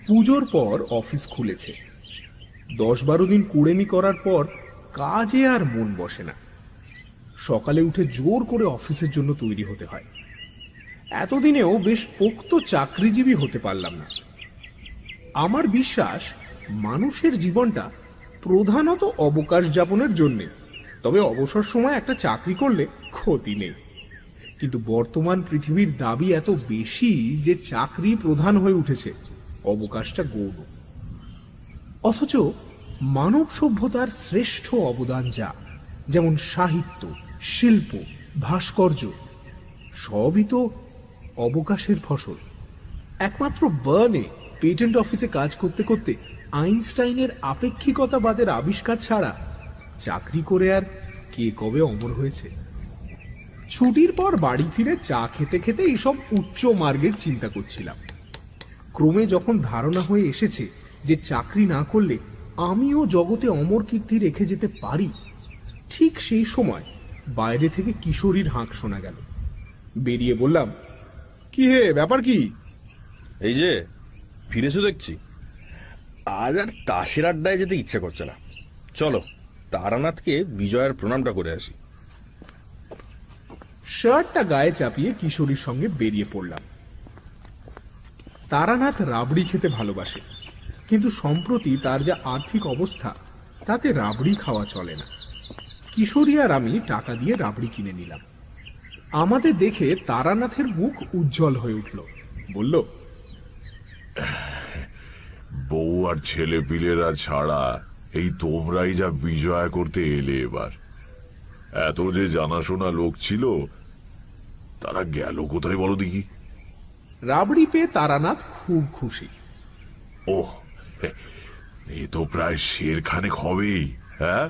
পুজোর পর অফিস খুলেছে। 10-12 দিন কুড়েমি করার পর কাজে আর মন বসে না। সকালে উঠে জোর করে অফিসের জন্য তৈরি হতে হয়। এতদিনেও বেশ পোক্ত চাকরিজীবী হতে পারলাম না। আমার বিশ্বাস মানুষের জীবনটা প্রধানত অবকাশ যাপনের জন্যে, তবে অবসর সময় একটা চাকরি করলে ক্ষতি নেই। কিন্তু বর্তমান পৃথিবীর দাবি এত বেশি যে চাকরি প্রধান হয়ে উঠেছে, অবকাশটা গৌণ। অথচ মানব সভ্যতার শ্রেষ্ঠ অবদান যা, যেমন সাহিত্য, শিল্প, ভাস্কর্য, সবই তো অবকাশের ফসল। একমাত্র বার্নে পেটেন্ট অফিসে কাজ করতে করতে আইনস্টাইনের আপেক্ষিকতাবাদের আবিষ্কার ছাড়া চাকরি করে আর কে কবে অমর হয়েছে। ছুটির পর বাড়ি ফিরে চা খেতে খেতে এইসব উচ্চ মার্গের চিন্তা করছিলাম। ক্রমে যখন ধারণা হয়ে এসেছে যে চাকরি না করলে আমিও জগতে অমর কীর্তি রেখে যেতে পারি, ঠিক সেই সময় বাইরে থেকে কিশোরীর হাঁক শোনা গেল। বেরিয়ে বললাম, কি হে, ব্যাপার কি? এই যে ফিরেছো দেখছি। আজ আর তাসের আড্ডায় যেতে ইচ্ছে করছে না, চলো তারানাথকে বিজয়ের প্রণামটা করে আসি। শার্টটা গায়ে চাপিয়ে কিশোরীর সঙ্গে বেরিয়ে পড়লাম। তারানাথ রাবড়ি খেতে ভালোবাসে, কিন্তু সম্প্রতি তার যা আর্থিক অবস্থা তাতে রাবড়ি খাওয়া চলে না। কিশোরী আর আমি টাকা দিয়ে রাবড়ি কিনে নিলাম। আমাদের দেখে তারানাথের মুখ উজ্জ্বল হয়ে উঠল। বলল, বউ আর ছেলে পিলেরা ছাড়া এই তোমরাই যা বিজয়া করতে এলে এবার। এত যে জানাশোনা লোক ছিল, তারা গেল কোথায় বলো দেখি? রাবড়ি পেয়ে তারানাথ খুব খুশি। ওহ, এ তো প্রায় শেরখানেক হবেই। হ্যাঁ,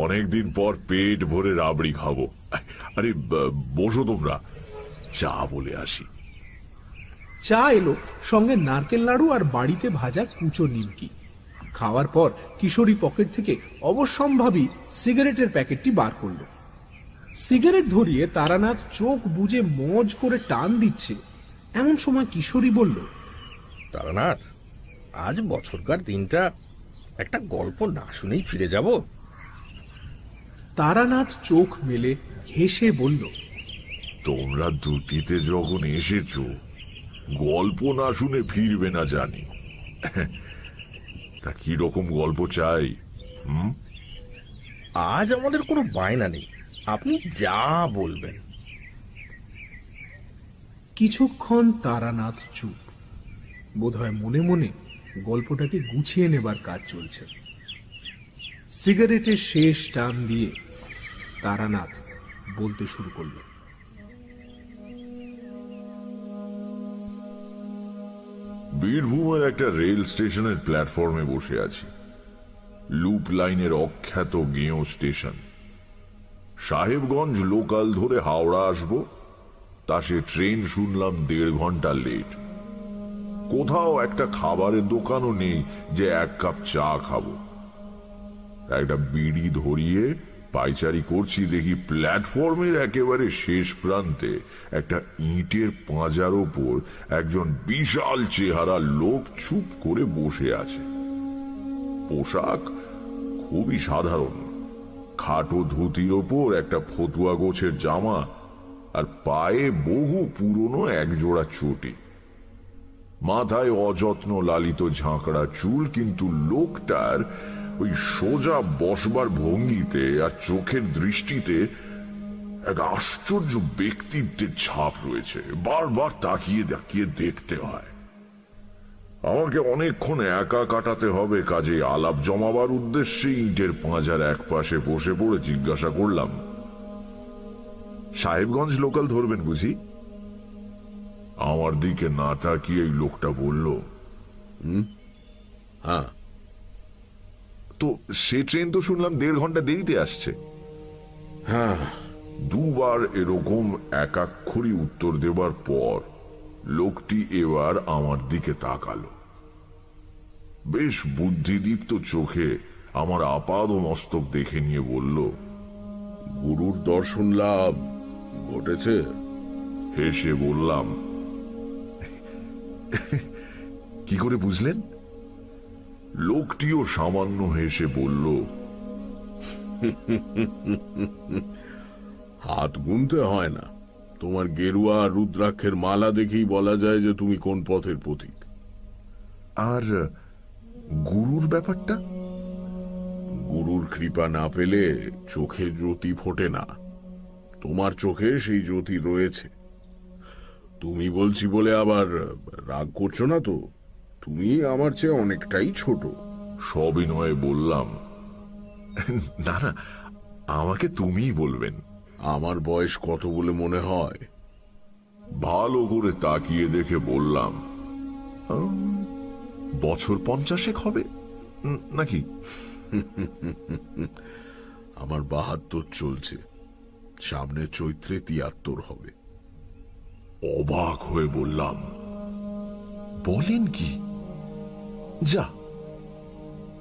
অনেকদিন পর পেট ভরে রাবড়ি খাবো। আরে বসো তোমরা, চা বলে আসি। চা এলো, সঙ্গে নারকেল নাড়ু আর বাড়িতে ভাজা কুচো নিমকি। খাওয়ার পর কিশোরী পকেট থেকে অবশ্যম্ভাবী সিগারেটের প্যাকেটটি বার করল। সিগারেট ধরিয়ে তারানাথ চোখ বুজে মজ করে টান দিচ্ছে, এমন সময় কিশোরী বলল, তারানাথ, আজ বছরকার দিনটা একটা গল্প না শুনেই ফিরে যাব। তারানাথ চোখ মেলে হেসে বলল, তোমরা দুটিতে যখন এসেছো, গল্প না শুনে ফিরবে না জানি। তা কি রকম গল্প চাই? আজ আমাদের কোনো বায়না নেই, আপনি যা বলবেন। কিছুক্ষণ তারানাথ চুপ। বোধহয় মনে মনে গল্পটাকে গুছিয়ে নেবার কাজ চলছে। সিগারেটের শেষ টান দিয়ে তারানাথ বলতে শুরু করল, বীরভূমের একটা রেল স্টেশনের প্ল্যাটফর্মে বসে আছি। লুপ লাইনের অখ্যাত গেঁয়ো স্টেশন। সাহেবগঞ্জ লোকাল ধরে হাওড়া আসবো, তা সে ট্রেন শুনলাম 1.5 ঘন্টা লেট। কোথাও একটা খাবারের দোকানও নেই যে 1 কাপ চা খাবো। একটা বিড়ি ধরিয়ে পাইচারি করছি, দেখি প্ল্যাটফর্মের একেবারে শেষ প্রান্তে একটা ইটের পাঁজার ওপর একজন বিশাল চেহারা লোক চুপ করে বসে আছে। পোশাক খুবই সাধারণ, খাটো ধুতির ওপর একটা ফতুয়া গোছের জামা আর পায়ে বহু পুরনো একজোড়া চটি। মাথায় অযত্ন লালিত ঝাঁকড়া চুল, কিন্তু লোকটার ওই সোজা বসবার ভঙ্গিতে আর চোখের দৃষ্টিতে এক আশ্চর্য ব্যক্তিত্বের ছাপ রয়েছে। বারবার তাকিয়ে তাকিয়ে দেখতে হয়। আমাকে অনেকক্ষণ একা কাটাতে হবে, কাজে আলাপ জমাবার উদ্দেশ্যে ইটের পাঁজার এক পাশে বসে পড়ে জিজ্ঞাসা করলাম, সাহেবগঞ্জ লোকাল ধরবেন বুঝি? আমার দিকে না তাকিয়ে এই লোকটা বলল, হ্যাঁ। তো সে ট্রেন তো শুনলাম 1.5 ঘন্টা দেরিতে আসছে। হ্যাঁ। দুবার এরকম একাক্ষরই উত্তর দেবার পর লোকটি এবার আমার দিকে তাকালো। বেশ বুদ্ধিদীপ্ত চোখে আমার আপাদ মস্তক দেখে নিয়ে বলল, গুরুর দর্শন লাভ ঘটেছে? হেসে বললাম, কি করে বুঝলেন? লোকটিও সামান্য হেসে বলল, হাত গুনতে হয় না, তোমার গেরুয়া আর রুদ্রাক্ষের মালা দেখেই বলা যায় যে তুমি কোন পথের পথিক। আর গুরুর ব্যাপারটা? গুরুর কৃপা না পেলে চোখে জ্যোতি ফোটে না। তোমার চোখে সেই জ্যোতি রয়েছে। তুমি বলছি বলে আবার রাগ করছো না তো? তুমি আমার চেয়ে অনেকটাই ছোট। সবিনয়ে বললাম, না না, আমাকে তুমিই বলবেন। আমার বয়স কত বলে মনে হয়? ভালো করে তাকিয়ে দেখে বললাম, বছর 50 হবে নাকি? আমার 72 চলছে, সামনে চৈত্রে 73 হবে। অবাক হয়ে বললাম, বলেন কি? যা,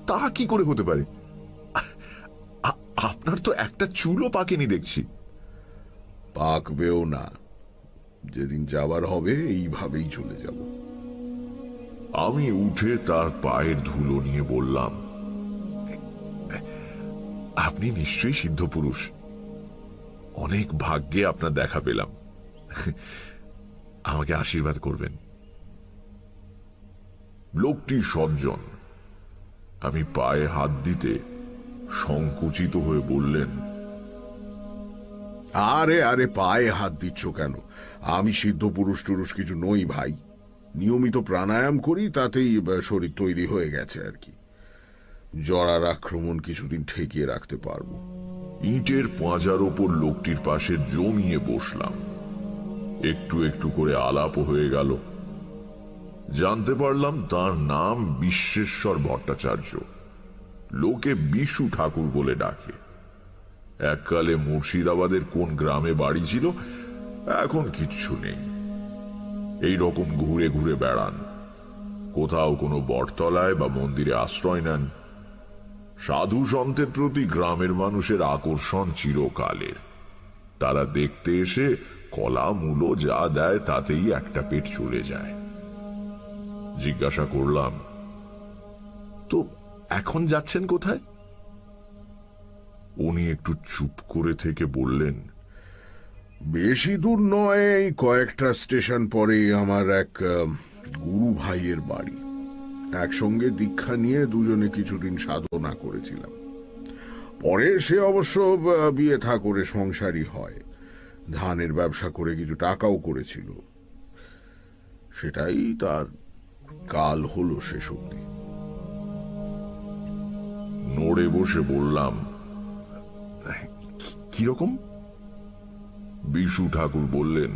তা কি করে হতে পারে? আপনার তো একটা চুলও পাকেনি দেখছি। পাকবেও না, যেদিন যাবার হবে এইভাবেই চলে যাব। আমি উঠে তার পায়ের ধুলো নিয়ে বললাম, আপনি নিশ্চয়ই সিদ্ধ পুরুষ। অনেক ভাগ্যে আপনার দেখা পেলাম। আমাকে আশীর্বাদ করবেন। লোকটি সজ্জন। আমি পায়ে হাত দিতে সংকুচিত হয়ে বললেন, আরে আরে, পায়ে হাত দিচ্ছ কেন? আমি সিদ্ধ পুরুষ টুরুষ কিছু নই ভাই। নিয়মিত প্রাণায়াম করি, তাতেই শরীর তৈরি হয়ে গেছে আর কি। জরার আক্রমণ কিছুদিন ঠেকিয়ে রাখতে পারবো। ইটের পাঁজার ওপর লোকটির পাশে জমিয়ে বসলাম। একটু একটু করে আলাপ হয়ে গেল। জানতে পারলাম তার নাম বিশ্বেশ্বর ভট্টাচার্য। লোকে বিশু ঠাকুর বলে ডাকে। এককালে মুর্শিদাবাদের কোন গ্রামে বাড়ি ছিল, এখন কিচ্ছু নেই। এই রকম ঘুরে ঘুরে বেড়ান, কোথাও কোনো বটতলায় বা মন্দিরে আশ্রয় নেন। সাধু সন্তের প্রতি গ্রামের মানুষের আকর্ষণ চিরকালের। তারা দেখতে এসে কলা মূলো যা দেয় তাতেই একটা পেট চলে যায়। জিজ্ঞাসা করলাম, তো এখন যাচ্ছেন কোথায়? উনি একটু চুপ করে থেকে বললেন, বেশি দূর নয়, এই কয়েকটা স্টেশন পরেই আমার এক গুরু ভাইয়ের বাড়ি। একসঙ্গে দীক্ষা নিয়ে দুজনে কিছুদিন সাধনা করেছিলাম। পরে সে অবশ্য বিয়ে থা করে সংসারী হয়। ধানের ব্যবসা করে কিছু টাকাও করেছিল। সেটাই তার কাল হলো শেষ অবধি। নড়ে বসে বললাম, কিরকম? বিশু ঠাকুর বললেন,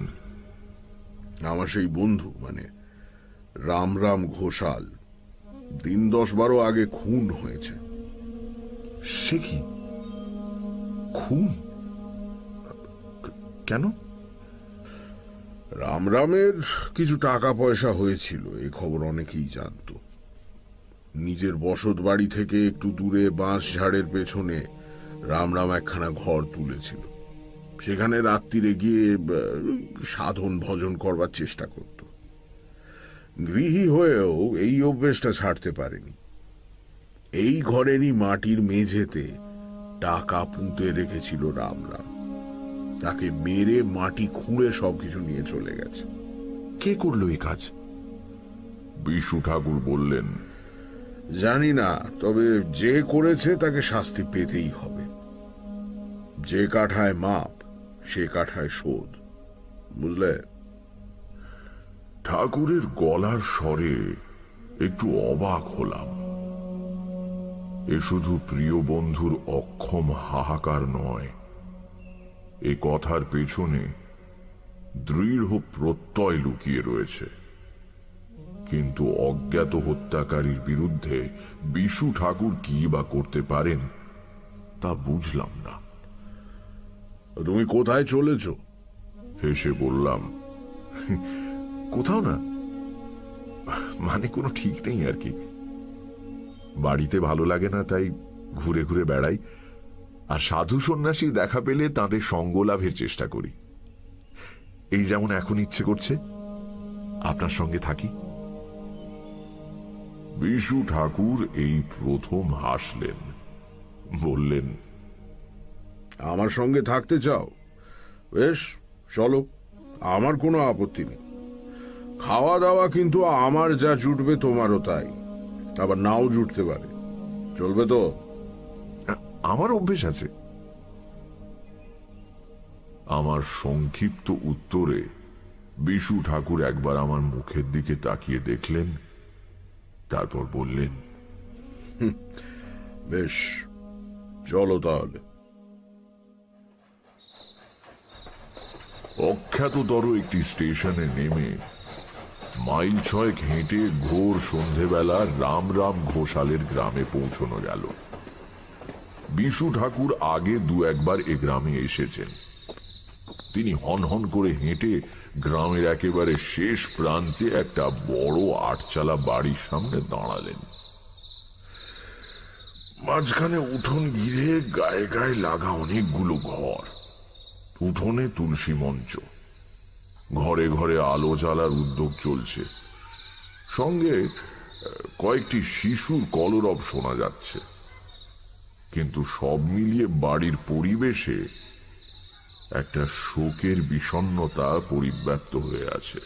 আমার সেই বন্ধু, মানে রামরাম ঘোষাল, দিন 10-12 আগে খুন হয়েছে। সে কি? খুন? কেন? রামরামের কিছু টাকা পয়সা হয়েছিল, এ খবর অনেকেই জানত। নিজের বসত বাড়ি থেকে একটু দূরে বাঁশ ঝাড়ের পেছনে রামরাম একখানা ঘর তুলেছিল। সেখানে রাত্রিরে গিয়ে সাধন ভজন করবার চেষ্টা করত। গৃহী হয়েও এই অভ্যেসটা ছাড়তে পারেনি। এই ঘরেরই মাটির মেঝেতে টাকা পুঁতে রেখেছিল রামরাম। তাকে মেরে মাটি খুঁড়ে সবকিছু নিয়ে চলে গেছে। কে করলো এই কাজ? বিশু ঠাকুর বললেন, জানি না, তবে যে করেছে তাকে শাস্তি পেতেই হবে। যে কাঠায় মাপ, সে কাঠায় শোধ, বুঝলে? ঠাকুরের গলার স্বরে একটু অবাক হলাম। এ শুধু প্রিয় বন্ধুর অক্ষম হাহাকার নয়, এ কথার পেছনে দৃঢ় প্রত্যয় লুকিয়ে রয়েছে। কিন্তু অজ্ঞাত হত্যাকারীর বিরুদ্ধে বিশু ঠাকুর কি বা করতে পারেন তা বুঝলাম না। তুমি কোথায় চলেছ? হেসে বললাম, কোথাও না, মানে কোনো ঠিক নেই আর কি। বাড়িতে ভালো লাগে না, তাই ঘুরে ঘুরে বেড়াই। আর সাধু সন্ন্যাসী দেখা পেলে তাদের সঙ্গ লাভের চেষ্টা করি। এই যেমন এখন ইচ্ছে করছে আপনার সঙ্গে থাকি। বিশু ঠাকুর এই প্রথম হাসলেন, বললেন, আমার সঙ্গে থাকতে চাও? বেশ, চলো, আমার কোনো আপত্তি নেই। খাওয়া দাওয়া কিন্তু আমার যা জুটবে তোমারও তাই, আবার নাও জুটতে পারে। চলবে তো? আমার অভ্যেস আছে। আমার সংক্ষিপ্ত উত্তরে বিশু ঠাকুর একবার আমার মুখের দিকে তাকিয়ে দেখলেন, তারপর বললেন, বেশ, চলো তাহলে। অখ্যাততর একটি স্টেশনে নেমে মাইল 6 হেঁটে ঘোর সন্ধেবেলা রাম রাম ঘোষালের গ্রামে পৌঁছানো গেল। বিশু ঠাকুর আগে দু একবার এ গ্রামে এসেছেন। তিনি হনহন করে হেঁটে গ্রামের একেবারে শেষ প্রান্তে একটা বড় 8 বাড়ির সামনে দাঁড়ালেন। মাঝখানে উঠোন ঘিরে গায়ে গায়ে লাগা অনেকগুলো ঘর, উঠোনে তুলসী মঞ্চ, ঘরে ঘরে আলো জ্বালার উদ্যোগ চলছে, সঙ্গে কয়েকটি শিশুর কলরব শোনা যাচ্ছে। কিন্তু সব মিলিয়ে বাড়ির পরিবেশে একটা শোকের বিষণ্ণতা পরিব্যাপ্ত হয়ে আছে।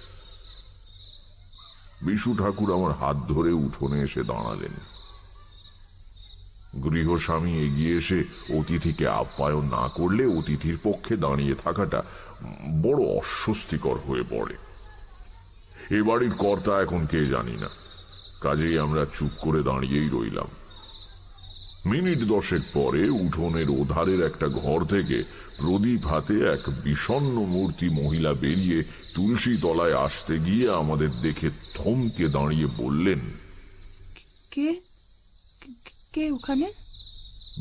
বিশু ঠাকুর আমার হাত ধরে উঠোনে এসে দাঁড়ালেন। গৃহস্বামী এগিয়ে এসে অতিথিকে আপ্যায়ন না করলে অতিথির পক্ষে দাঁড়িয়ে থাকাটা বড় অস্বস্তিকর হয়ে পড়ে। এ বাড়ির কর্তা এখন কে জানি না, কাজেই আমরা চুপ করে দাঁড়িয়েই রইলাম। মিনিট 10 পরে উঠোনের ওধারের একটা ঘর থেকে প্রদীপ হাতে এক বিষণ্ণ মূর্তি মহিলা বেরিয়ে তুলসী তলায় আসতে গিয়ে আমাদের দেখে থমকে দাঁড়িয়ে বললেন, কে কে ওখানে?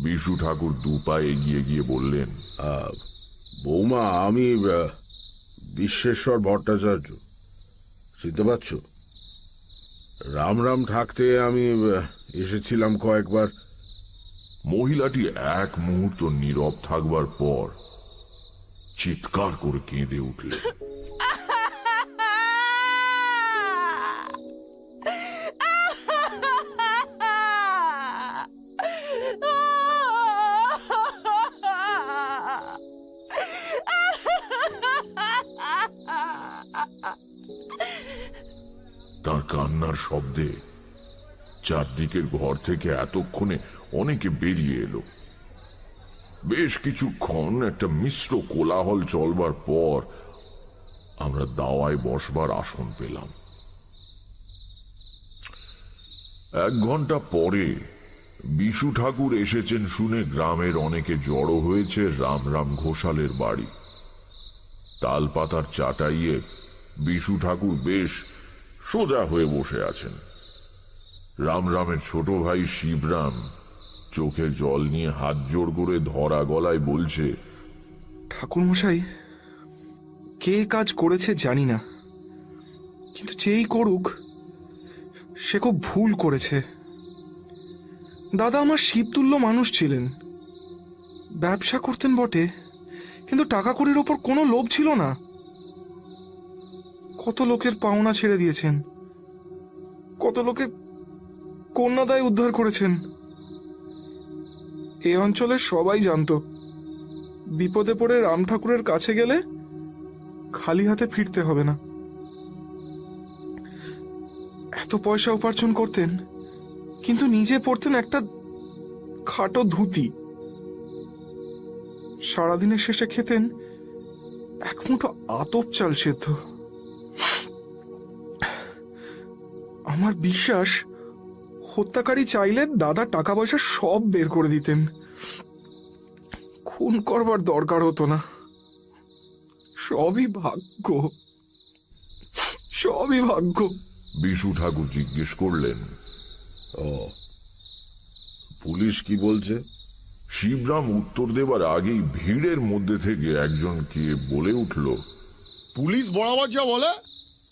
বিশু ঠাকুর 2 পা এগিয়ে গিয়ে বললেন, বৌমা, আমি বিশ্বেশ্বর ভট্টাচার্য, চিনতে পারছ? রাম রাম থাকতে আমি এসেছিলাম কয়েকবার। মহিলাটি এক মুহূর্ত নীরব থাকবার পর চিৎকার করে কেঁদে উঠলেন। তার কান্নার শব্দে চারদিকের ঘর থেকে এতক্ষণে অনেকে বেরিয়ে এলো। বেশ কিছুক্ষণ একটা মিশ্র কোলাহল চলবার পর আমরা দাওয়ায় বসবার আসন পেলাম। 1 ঘন্টা পরে বিশু ঠাকুর এসেছেন শুনে গ্রামের অনেকে জড়ো হয়েছে রাম রাম ঘোষালের বাড়ি। তালপাতার চাটাইয়ে বিশু ঠাকুর বেশ সোজা হয়ে বসে আছেন। রাম রামের ছোট ভাই শিবরাম চোখে জল নিয়ে হাত জোড় করে ধরা গলায় বলছে, ঠাকুরমশাই, কে কাজ করেছে জানি না, কিন্তু যেই করুক সে খুব ভুল করেছে। দাদা আমার শিবতুল্য মানুষ ছিলেন, ব্যবসা করতেন বটে, কিন্তু টাকা কড়ির ওপর কোনো লোভ ছিল না। কত লোকের পাওনা ছেড়ে দিয়েছেন, কত লোকে কন্যাদায় উদ্ধার করেছেন। এই অঞ্চলের সবাই জানতো বিপদে পড়ে রাম ঠাকুরের কাছে গেলে খালি হাতে ফিরতে হবে না। এত পয়সা উপার্জন করতেন, কিন্তু নিজে পড়তেন একটা খাটো ধুতি। সারাদিনের শেষে খেতেন 1 মুঠো আতপ চাল সেদ্ধ। আমার বিশ্বাস হত্যাকারী চাইলে দাদা টাকা পয়সা সব বের করে দিতেন, খুন করবার দরকার হতো না। সবই ভাগ্য, সবই ভাগ্য। বিশু ঠাকুর জিজ্ঞেস করলেন, ও, পুলিশ কি বলছে? শিবরাম উত্তর দেবার আগেই ভিড়ের মধ্যে থেকে একজন কে বলে উঠল, পুলিশ বরাবর যা বলে,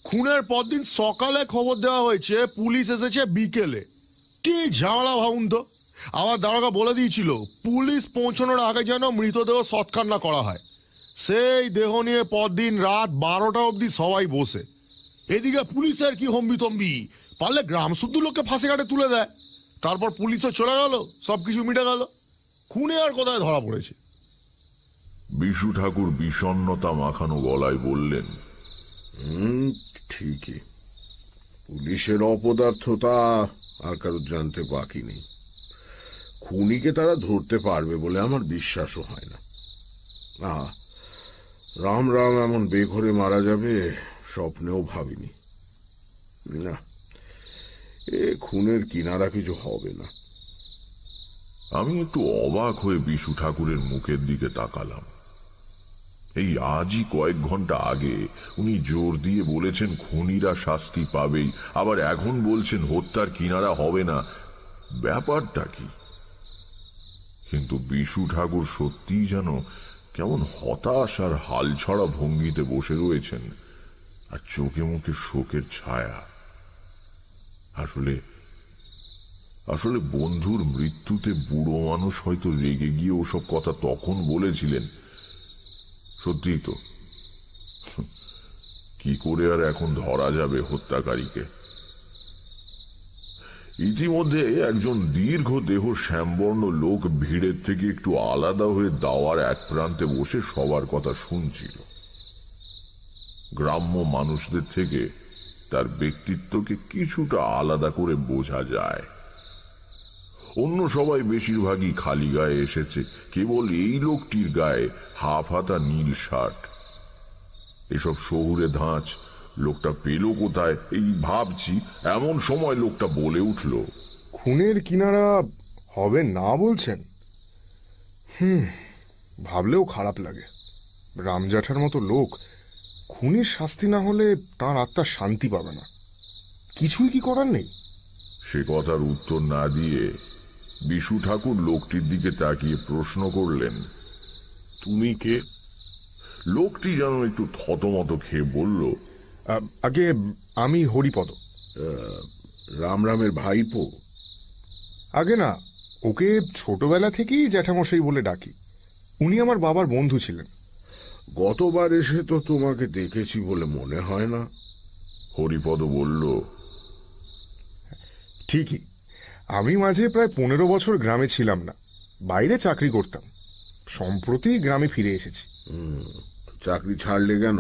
খুনের পরদিন সকালে খবর দেওয়া হয়েছে, পুলিশ এসেছে বিকেলে। কি ঝামেলা ভাবুন তো। আমার দারোগা বলে দিয়েছিল পুলিশ পৌঁছানোর আগে যেন মৃতদেহ সৎকার করা হয়। সেই দেহ নিয়ে পরদিন রাত 12টা অবধি সবাই বসে। এদিকে পুলিশের কি হম্বিতম্বি, পারলে গ্রাম শুদ্ধ লোককে ফাঁসি কাটে তুলে দেয়, তারপর পুলিশও চলে গেল, সবকিছু মিটে গেল। খুনে আর কোথায় ধরা পড়েছে? বিশু ঠাকুর বিষণ্ণতা মাখানো গলায় বললেন, ঠিকই, পুলিশের অপদার্থতা আর কারোর জানতে বাকি নেই। খুনিকে তারা ধরতে পারবে বলে আমার বিশ্বাসও হয় না। রাম রাম এমন বেঘরে মারা যাবে স্বপ্নেও ভাবিনি। না, এ খুনের কিনারা কিছু হবে না। আমি একটু অবাক হয়ে বিশু ঠাকুরের মুখের দিকে তাকালাম। এই আজই কয়েক ঘন্টা আগে উনি জোর দিয়ে বলেছেন খুনিরা শাস্তি পাবেই, আবার এখন বলছেন হত্যার কিনারা হবে না। ব্যাপারটা কি? কিন্তু বিশু ঠাকুর সত্যিই যেন কেমন হতাশ আর হালছড়া ভঙ্গিতে বসে রয়েছেন, আর চোখে মুখে শোকের ছায়া। আসলে বন্ধুর মৃত্যুতে বুড়ো মানুষ হয়তো রেগে গিয়ে ওসব কথা তখন বলেছিলেন। সত্যিই তো, কি করে আর এখন ধরা যাবে হত্যাকারীকে? ইতিমধ্যে একজন দীর্ঘ দেহ শ্যামবর্ণ লোক ভিড়ের থেকে একটু আলাদা হয়ে দাওয়ার এক প্রান্তে বসে সবার কথা শুনছিল। গ্রাম্য মানুষদের থেকে তার ব্যক্তিত্বকে কিছুটা আলাদা করে বোঝা যায়। অন্য সবাই বেশিরভাগই খালি গায়ে এসেছে, কেবল এই লোকটির গায়ে হাফ হাতা নীল শার্ট। এসব শহুরে ধাঁচ লোকটা পেল কোথায় এই ভাবছি, এমন সময় লোকটা বলে উঠল, খুনের কিনারা হবে না বলছেন? ভাবলেও খারাপ লাগে। রামজাঠার মতো লোক খুনের শাস্তি না হলে তার আত্মা শান্তি পাবে না। কিছুই কি করার নেই? সে কথার উত্তর না দিয়ে বিশু ঠাকুর লোকটির দিকে তাকিয়ে প্রশ্ন করলেন, তুমি কে? লোকটি যেন একটু থতমত খেয়ে বলল, আগে আমি হরিপদ। রাম রামের ভাইপো? আগে না, ওকে ছোটবেলা থেকেই জ্যাঠামশাই বলে ডাকি। উনি আমার বাবার বন্ধু ছিলেন। গতবার এসে তো তোমাকে দেখেছি বলে মনে হয় না। হরিপদ বলল, ঠিকই, আমি মাঝে প্রায় 15 বছর গ্রামে ছিলাম না, বাইরে চাকরি করতাম। সম্প্রতি গ্রামে ফিরে এসেছি। চাকরি ছাড়লে কেন?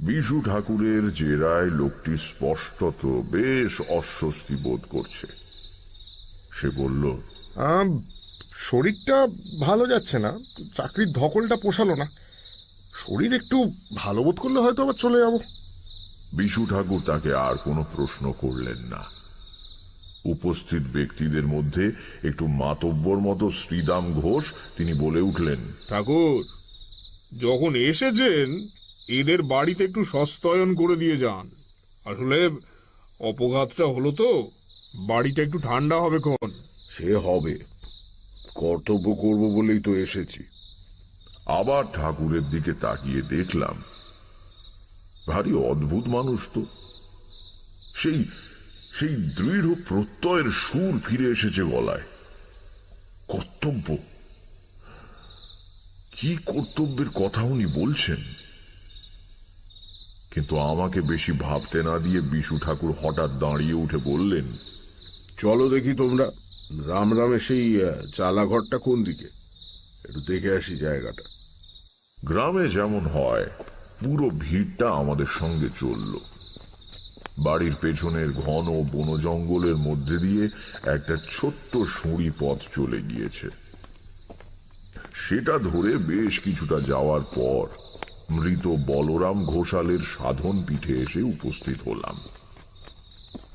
বিশু ঠাকুরের জেরায় লোকটি স্পষ্টত বেশ অস্বস্তি বোধ করছে। সে বলল, শরীরটা ভালো যাচ্ছে না, চাকরির ধকলটা পোষালো না। শরীর একটু ভালো বোধ করলে হয়তো আবার চলে যাব। বিশু ঠাকুর তাকে আর কোনো প্রশ্ন করলেন না। উপস্থিত ব্যক্তিদের মধ্যে একটু মাতব্বর মতো শ্রীদাম ঘোষ, তিনি বলে উঠলেন, ঠাকুর, যখন এসেছেন এদের বাড়িতে একটু সস্তয়ন করে দিয়ে যান। আসলে অপঘাতটা হলো তো, বাড়িটা একটু ঠান্ডা হবে কোন। সে হবে, কর্তব্য করব বলেই তো এসেছি। আবার ঠাকুরের দিকে তাকিয়ে দেখলাম, ভারী অদ্ভুত মানুষ তো। সেই দৃঢ় প্রত্যয়ের সুর ফিরে এসেছে গলায়। কর্তব্য, কি কর্তব্যের কথা উনি বলছেন? কিন্তু আমাকে বেশি ভাবতে না দিয়ে বিশু ঠাকুর হঠাৎ দাঁড়িয়ে উঠে বললেন, চলো দেখি তোমরা, রাম রামের সেই চালাঘরটা কোন দিকে, একটু দেখে আসি জায়গাটা। গ্রামে যেমন হয় পুরো ভিড়টা আমাদের সঙ্গে চলল। বাড়ির পেছনের ঘন বন জঙ্গলের মধ্যে দিয়ে একটা ছোট্ট সুঁড়ি পথ চলে গিয়েছে। সেটা ধরে বেশ কিছুটা যাওয়ার পর মৃত বলরাম ঘোষালের সাধন পীঠে এসে উপস্থিত হলাম।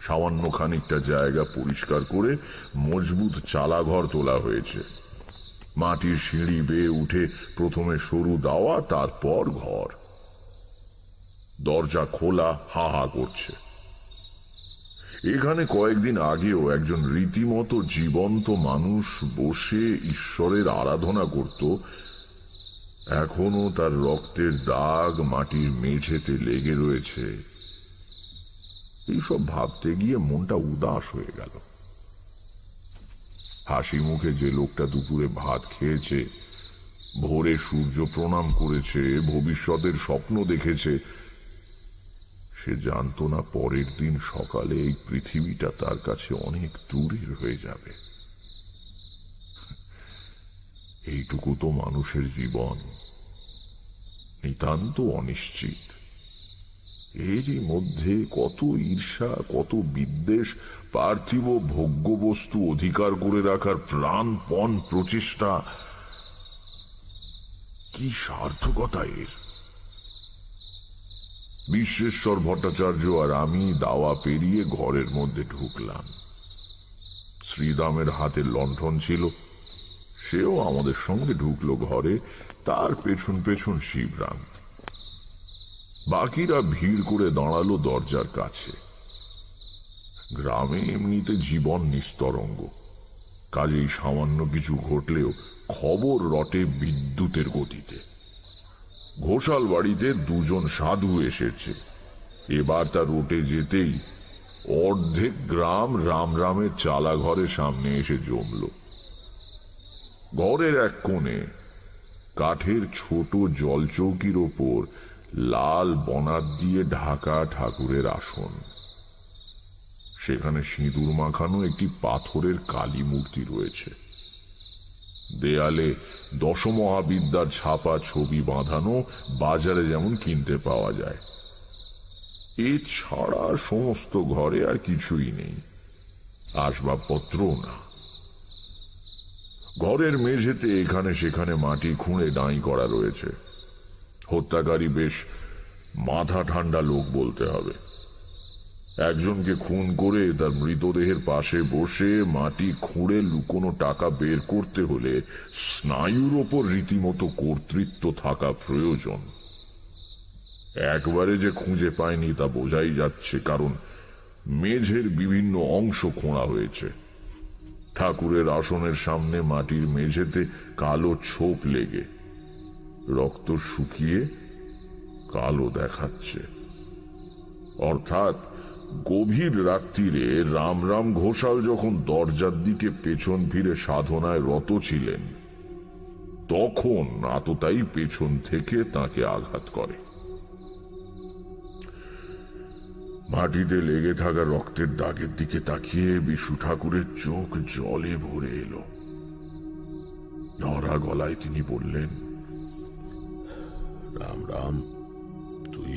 সামান্য খানিকটা জায়গা পরিষ্কার করে মজবুত চালাঘর তোলা হয়েছে। মাটির সিঁড়ি বেয়ে উঠে প্রথমে সরু দাওয়া, তারপর ঘর। দরজা খোলা, হা হা করছে। এখানে কয়েকদিন আগেও একজন রীতিমতো জীবন্ত মানুষ বসে ঈশ্বরের আরাধনা করত। এখনো তার রক্তের দাগ মাটির মেঝেতে লেগে রয়েছে। এইসব ভাবতে গিয়ে মনটা উদাস হয়ে গেল। হাসি মুখে যে লোকটা দুপুরে ভাত খেয়েছে, ভোরে সূর্য প্রণাম করেছে, ভবিষ্যতের স্বপ্ন দেখেছে, সে জানতো না পরের দিন সকালে এই পৃথিবীটা তার কাছে অনেক দূরের হয়ে যাবে। এইটুকু তো মানুষের জীবন, নিতান্ত অনিশ্চিত। এরই মধ্যে কত ঈর্ষা, কত বিদ্বেষ, পার্থিব ভোগ্যবস্তু অধিকার করে রাখার প্রাণপণ প্রচেষ্টা, কি সার্থকতা এর! বিশ্বেশ্বর ভট্টাচার্য আর আমি দাওয়া পেরিয়ে ঘরের মধ্যে ঢুকলাম। শ্রীদামের হাতে লণ্ঠন ছিল, সেও আমাদের সঙ্গে ঢুকলো ঘরে, তার পেছন পেছন শিবরাম। বাকিরা ভিড় করে দাঁড়ালো দরজার কাছে। গ্রামে এমনিতে জীবন নিস্তরঙ্গ, কাজেই সামান্য কিছু ঘটলেও খবর রটে বিদ্যুতের গতিতে। ঘোষাল বাড়িতে দুজন সাধু এসেছে, এবার তা রটে যেতেই অর্ধেক গ্রাম রামের চালা ঘরের সামনে এসে জমল। ঘরের এক কোণে কাঠের ছোট জলচৌকির ওপর লাল বনাত দিয়ে ঢাকা ঠাকুরের আসন, সেখানে সিঁদুর মাখানো একটি পাথরের কালী মূর্তি রয়েছে। দেয়ালে দশমহাবিদ্যার ছাপা ছবি বাঁধানো, বাজারে যেমন কিনতে পাওয়া যায়। এছাড়া সমস্ত ঘরে আর কিছুই নেই, আসবাবপত্রও না। ঘরের মেঝেতে এখানে সেখানে মাটি খুঁড়ে ডাঁই করা রয়েছে। হত্যাকারী বেশ মাথা ঠান্ডা লোক বলতে হবে। একজনকে খুন করে তার মৃতদেহের পাশে বসে মাটি খুঁড়ে লুকোনো টাকা বের করতে হলে স্নায়ুর ওপর রীতিমতো কর্তৃত্ব থাকা প্রয়োজন। একবারে যে খুঁজে পায়নি তা বোঝাই যাচ্ছে, কারণ মেঝের বিভিন্ন অংশ খোঁড়া হয়েছে। ঠাকুরের আসনের সামনে মাটির মেঝেতে কালো ছোপ লেগে রক্ত শুকিয়ে কালো দেখাচ্ছে। অর্থাৎ গভীর রাত্রিরে রাম ঘোষাল যখন দরজার দিকে পেছন ফিরে সাধনায় রত ছিলেন, তখন আততায়ী পেছন থেকে তাকে আঘাত করে। মাটিতে লেগে থাকা রক্তের দাগের দিকে তাকিয়ে বিশু ঠাকুরের চোখ জলে ভরে এলো। ধরা গলায় তিনি বললেন, রাম, তুই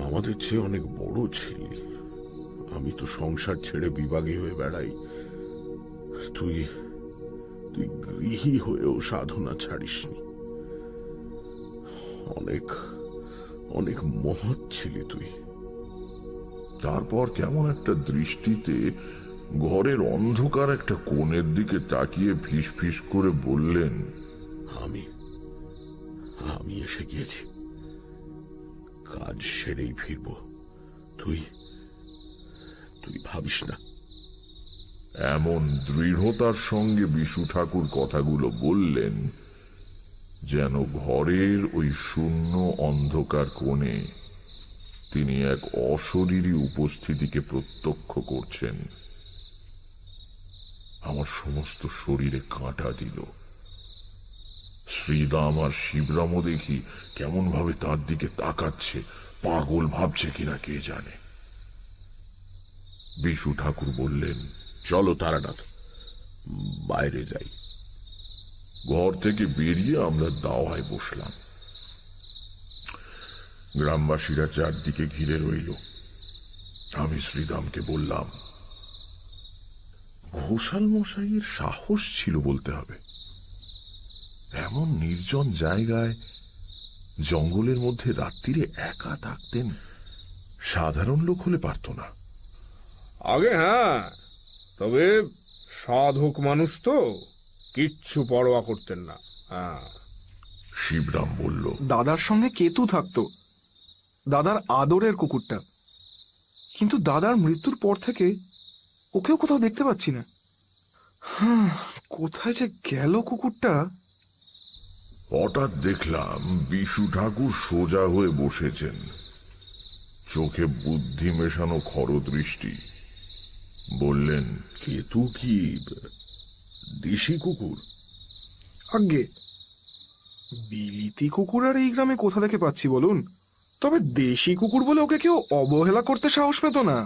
আমাদের চেয়ে অনেক বড় ছিলি। আমি তো সংসার ছেড়ে বিভাগী হয়ে বেড়াই, তুই গৃহী হয়েও সাধনা ছাড়িসনি। অনেক অনেক মহৎ ছিলি তুই। তারপর কেমন একটা দৃষ্টিতে ঘরের অন্ধকার একটা কোণের দিকে তাকিয়ে ফিস ফিস করে বললেন, আমি এসে গিয়েছি, কাজ সেরেই ফিরব। তুই ভাবিস না। এমন দৃঢ়তার সঙ্গে বিশু ঠাকুর কথাগুলো বললেন যেন ঘরের ওই শূন্য অন্ধকার কোণে তিনি এক অশরীরী উপস্থিতিকে প্রত্যক্ষ করছেন। আমার সমস্ত শরীরে কাঁটা দিল। শ্রীদাম আর শিবরামও দেখি কেমন ভাবে তার দিকে তাকাচ্ছে, পাগল ভাবছে কিনা কে জানে। বিশু ঠাকুর বললেন, চলো তারানাথ, বাইরে যাই। ঘর থেকে বেরিয়ে আমরা দাওয়ায় বসলাম। গ্রামবাসীরা চারদিকে ঘিরে রইল। আমি শ্রীদামকে বললাম, ঘোষাল মশাইয়ের সাহস ছিল বলতে হবে। এমন নির্জন জায়গায় জঙ্গলের মধ্যে রাত্রিরে একা থাকতেন, সাধারণ লোক হলে পারত না। আগে হ্যাঁ, তবে সাধক মানুষ তো কিচ্ছু পরোয়া করতেন না। শিবরাম বলল, দাদার সঙ্গে কেতু থাকতো, দাদার আদরের কুকুরটা। কিন্তু দাদার মৃত্যুর পর থেকে ওকেও কোথাও দেখতে পাচ্ছি না। কোথায় যে গেল কুকুরটা? হঠাৎ দেখলাম বিশু ঠাকুর সোজা হয়ে বসেছেন, চোখে বুদ্ধি মেশানো খরদৃষ্টি। বললেন, কেতু কি দেশি কুকুর? আজ্ঞে, বিলিতি কুকুর আর এই গ্রামে কোথা থেকে পাচ্ছি বলুন? তবে দেশি কুকুর বলে ওকে কেউ অবহেলা করতে সাহস পেত না।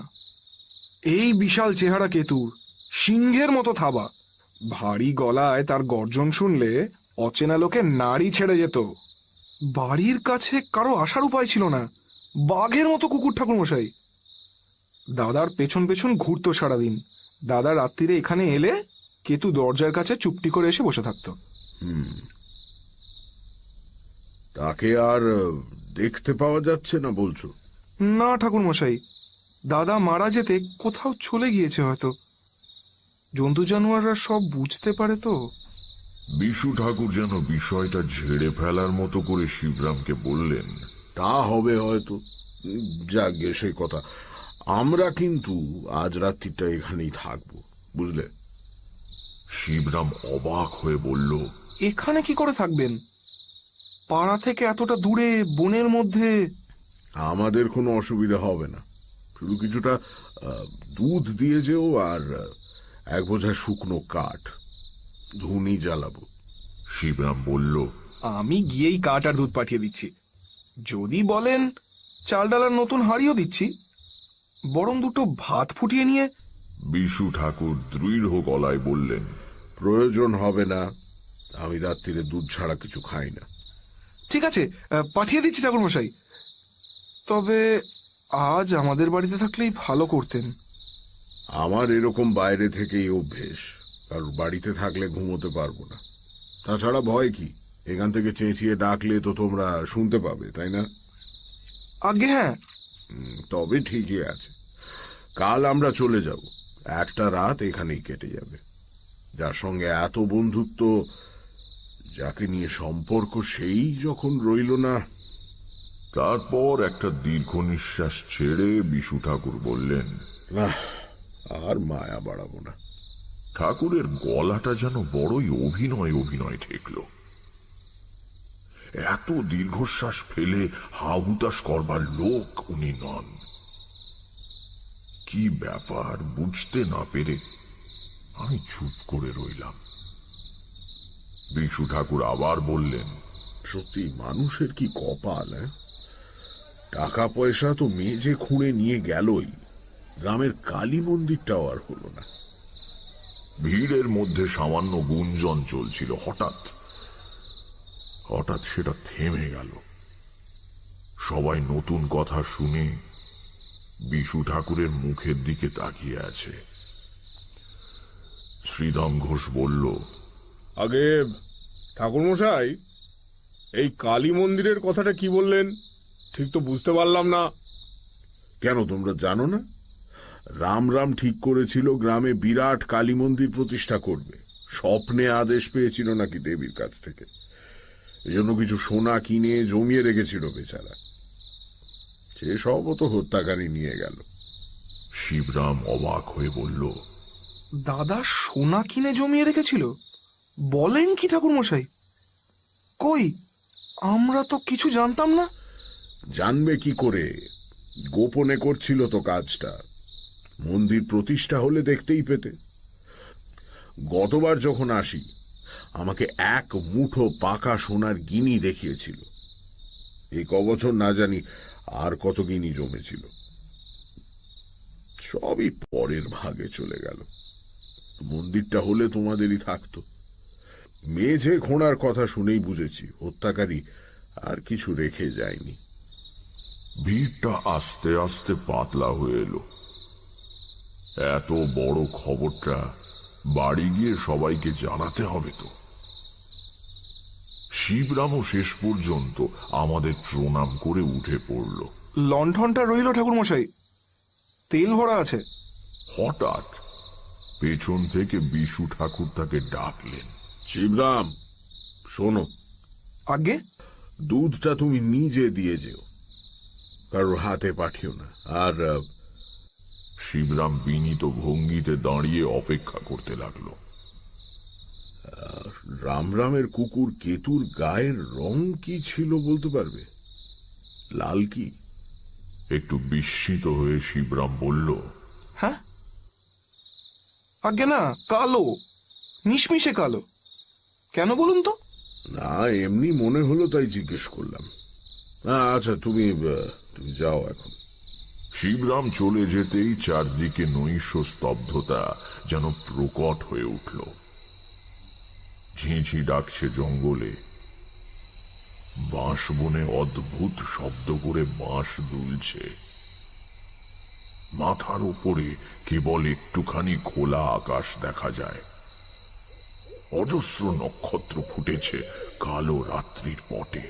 এই বিশাল চেহারা কেতুর, সিংহের মতো থাবা, ভারী গলায় তার গর্জন শুনলে অচেনা লোকে নাড়ি ছেড়ে যেত। বাড়ির কাছে কারো আসার উপায় ছিল না, বাঘের মতো কুকুর ঠাকুরমশাই। দাদার পেছন পেছন ঘুরতো সারাদিন। দাদা রাত্রিরে এখানে এলে কেতু দরজার কাছে চুপটি করে এসে বসে থাকতো। তাকে আর দেখতে পাওয়া যাচ্ছে না বলছো? না ঠাকুরমশাই, দাদা মারা যেতে কোথাও চলে গিয়েছে হয়তো। জন্তু জানোয়াররা সব বুঝতে পারে তো। বিশু ঠাকুর যেন বিষয়টা ঝেড়ে ফেলার মতো করে শিবরামকে বললেন, তা হবে হয়তো, যাক গে সেই কথা। আমরা কিন্তু আজ রাত্রিটা এখানেই থাকবো, বুঝলে? শিবরাম অবাক হয়ে বলল, এখানে কি করে থাকবেন? পাড়া থেকে এতটা দূরে বনের মধ্যে। আমাদের কোনো অসুবিধা হবে না, শুধু কিছুটা দুধ দিয়ে যেও, আর এক বোঝা শুকনো কাঠ, ধুনি জ্বালাবো। শিবরাম বলল, আমি গিয়েই কাঠ আর দুধ পাঠিয়ে দিচ্ছি। যদি বলেন চাল ডালার নতুন হাঁড়িও দিচ্ছি, বরং দুটো ভাত ফুটিয়ে নিয়ে। বিশু ঠাকুর দৃঢ় গলায় বললেন, প্রয়োজন হবে না, আমি রাত্রিরে দুধ ছাড়া কিছু খাই না। ঠিক আছে, পাঠিয়ে দিচ্ছি ঠাকুরমশাই। তবে আজ আমাদের বাড়িতে থাকলেই ভালো করতেন। আমার এরকম বাইরে থেকেই অভ্যেস, কারণ বাড়িতে থাকলে ঘুমোতে পারবো না। তাছাড়া ভয় কি, এখান থেকে চেঁচিয়ে ডাকলে তো তোমরা শুনতে পাবে, তাই না? আগে হ্যাঁ। তবে ঠিকই আছে, কাল আমরা চলে যাব, একটা রাত এখানেই কেটে যাবে। যার সঙ্গে এত বন্ধুত্ব, যাকে নিয়ে সম্পর্ক, সেই যখন রইল না। তারপর একটা দীর্ঘ নিঃশ্বাস ছেড়ে বিশু ঠাকুর বললেন, না, আর মায়া বাড়াবো না। ঠাকুরের গলাটা যেন বড়ই অভিনয় অভিনয় ঠেকল। এত দীর্ঘশ্বাস ফেলে হাহুতাশ করবার লোক উনি নন। কি ব্যাপার বুঝতে না পেরে আমি চুপ করে রইলাম। বিশু ঠাকুর আবার বললেন, সত্যি মানুষের কি কপাল! টাকা পয়সা তো মেজে খুঁড়ে নিয়ে গেলই, গ্রামের কালী মন্দিরটাও আর হলো না। ভিড়ের মধ্যে সামান্য গুঞ্জন চলছিল, হঠাৎ সেটা থেমে গেল। সবাই নতুন কথা শুনে বিশু ঠাকুরের মুখের দিকে তাকিয়ে আছে। শ্রীরাম ঘোষ বলল, আগে ঠাকুরমশাই, এই কালী মন্দিরের কথাটা কি বললেন? ঠিক তো বুঝতে পারলাম না। কেন, তোমরা জানো না? রাম ঠিক করেছিল গ্রামে বিরাট কালী মন্দির প্রতিষ্ঠা করবে। স্বপ্নে আদেশ পেয়েছিল নাকি দেবীর কাছ থেকে। এজন্য কিছু সোনা কিনে জমিয়ে রেখেছিল বেচারা। সে সবও তো হত্যাকারী নিয়ে গেল। শিবরাম অবাক হয়ে বলল, দাদা সোনা কিনে জমিয়ে রেখেছিল? বলেন কি ঠাকুরমশাই? কই, আমরা তো কিছু জানতাম না। জানবে কি করে, গোপনে করছিল তো কাজটা। মন্দির প্রতিষ্ঠা হলে দেখতেই পেতে। গতবার যখন আসি, আমাকে এক মুঠো পাকা সোনার গিনি দেখিয়েছিল। এই কবছর না জানি আর কত গিনি জমেছিল। সবই পরের ভাগে চলে গেল। মন্দিরটা হলে তোমাদেরই থাকতো। মেঝে খোঁড়ার কথা শুনেই বুঝেছি হত্যাকারী আর কিছু রেখে যায়নি। ভিড়টা আস্তে আস্তে পাতলা হয়ে এলো। এত বড় খবরটা বাড়ি গিয়ে সবাইকে জানাতে হবে তো। শিবরামও শেষ পর্যন্ত আমাদের প্রণাম করে উঠে পড়ল। লণ্ঠনটা রইল ঠাকুরমশাই, তেল ভরা আছে। হঠাৎ পেছন থেকে বিশু ঠাকুর তাকে ডাকলেন, শিবরাম, শোনো। আগে দুধটা তুমি নিজে দিয়ে যেও, কারোর হাতে পাঠিও না। আর শিবরাম বিনীত ভঙ্গিতে দাঁড়িয়ে অপেক্ষা করতে লাগলো। রামের কুকুর কেতুর গায়ের রং কি ছিল বলতে পারবে? লাল কি? একটু বিস্মিত হয়ে শিবরাম বলল, হ্যাঁ, আগে না, কালো, মিশমিশে কালো। কেন বলুন তো? না, এমনি মনে হলো তাই জিজ্ঞেস করলাম। আচ্ছা, তুমি তুমি যাও এখন। শিবরাম চলে যেতেই চারদিকে নৈশ স্তব্ধতা যেন প্রকট হয়ে উঠল। ঝিঁঝি ডাকছে জঙ্গলে, বাঁশ বনে অদ্ভুত শব্দ করে বাঁশ দুলছে। মাথার উপরে কেবল একটুখানি খোলা আকাশ দেখা যায়। অজস্র নক্ষত্র ফুটেছে কালো রাত্রির পটে।